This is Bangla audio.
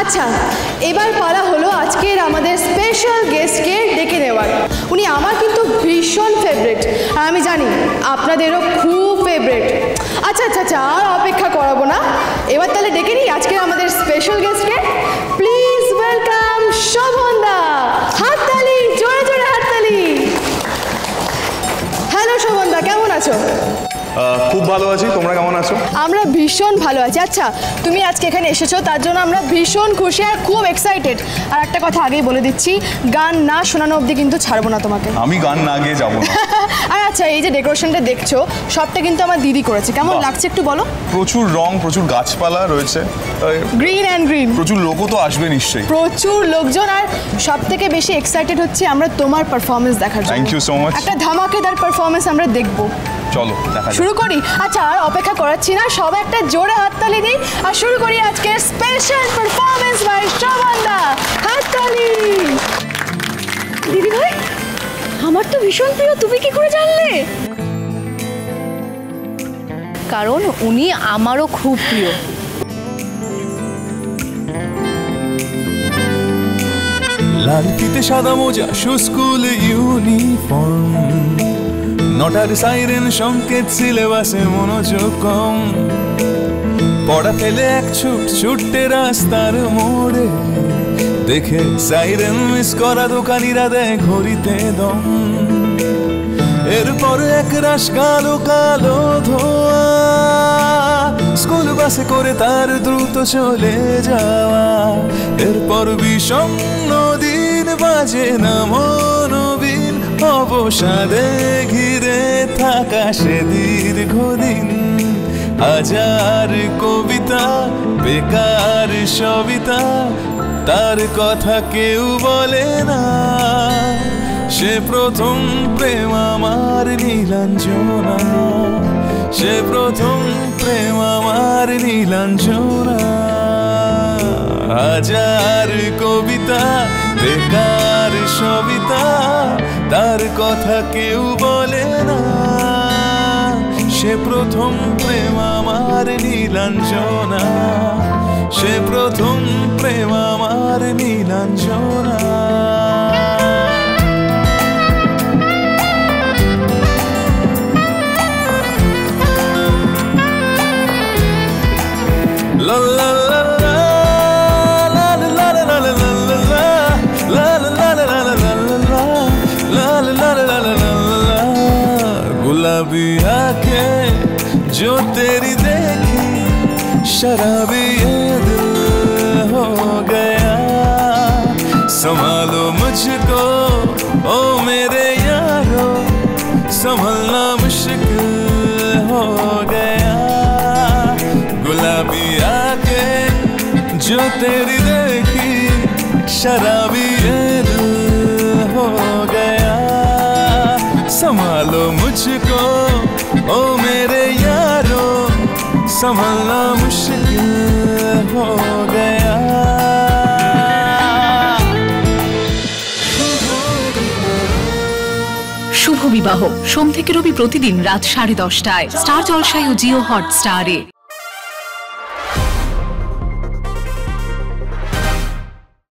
আচ্ছা, এবার পালা হলো আজকের আমাদের স্পেশাল গেস্টকে ডেকে নেওয়ার। উনি আমার কিন্তু ভীষণ ফেভারিট, আর আমি জানি আপনাদেরও খুব ফেভারিট। আচ্ছা আচ্ছা আচ্ছা, আর অপেক্ষা করাবো না, এবার তাহলে ডেকে নিই আজকের আমাদের স্পেশাল গেস্টকে। প্লিজ ওয়েলকাম শোভন দা। হাততালি, জোরে জোরে হাততালি। হ্যালো শোভন দা, কেমন আছো? খুব ভালো আছি, তোমরা কেমন আছো? আমরা ভীষণ ভালো আছি। আচ্ছা, তুমি আজকে এখানে এসেছো তার জন্য আমরা ভীষণ খুশি আর খুব এক্সাইটেড। আর একটা কথা আগেই বলে দিচ্ছি, গান না শোনানো অবধি কিন্তু ছাড়বো না তোমাকে। আমি গান না গিয়ে যাবো না। আর আচ্ছা, এই যে ডেকোরেশনটা দেখছো সবটা কিন্তু আমার দিদি করেছে। কেমন লাগছে একটু বলো? প্রচুর রং, প্রচুর গাছপালা রয়েছে, গ্রিন অ্যান্ড গ্রিন। প্রচুর লোকও তো আসবে নিশ্চয়ই। প্রচুর লোকজন, আর সব থেকে বেশি এক্সাইটেড হচ্ছে আমরা তোমার পারফরমেন্স দেখার জন্য। Thank you so much. একটা ধামাকেদার পারফরমেন্স আমরা দেখবো। চলো দেখা যাক। শুরু করি। আচ্ছা, আর অপেক্ষা করাচ্ছি না, সবাই একটা জোরে হাততালি দিই আর শুরু করি আজকের স্পেশাল পারফরমেন্স বাই শোভন দা। হাততালি। দিদি ভাই, আমার তো ভীষণ প্রিয়, তুমি কি করে জানলে? কারণ উনি আমারও খুব প্রিয়। লাল ফিতে সাদা মোজা, স্কুল ইউনিফর্ম, নটার সাইরেন সংকেত, সিলেবাসে মনোযোগ কম, পড়া ফেলে এক ছুটতে রাস্তার মোড়ে, দেখে সাইরেন মিস করা দোকানিরা দেয় ঘড়িতে দম, এরপর এক রাশ কালো কালো ধোয়া, স্কুল বাসে করে তার দ্রুত চলে যাওয়া, এরপর বিষণ্ণ দিন বাজে না মনোবিন, অবসাদে ঘিরে থাকা সে দীর্ঘদিন, হাজার কবিতা বেকার সবিতা, তার কথা কেউ বলে না, সে প্রথম প্রেম আমার নীলাঞ্জনা, সে প্রথম প্রেম আমার নীলাঞ্জনা, হাজার কবিতা বেকার সবিতা, তার কথা কেউ বলে না, সে প্রথম প্রেম আমার নীলাঞ্জনা, সে প্রথম প্রেম আমার Nilanjana. La la la la la la la la la la la la la la la, गुलाबी आंखें जो तेरी देखी, शराबी ये दिल हो गया, संभालो मुझको ओ मेरे यारो, संभलना मुश्किल हो गया, गुलाबी आंखें जो तेरी देखी, शराबी ये दिल हो गया, संभालो मुझको ओ मेरे यारो, संभलना मुश्किल हो गया। শুভ বিবাহ সোম থেকে রবি প্রতিদিন রাত 10:30টায় স্টার জলসায় ও জিও হটস্টারে।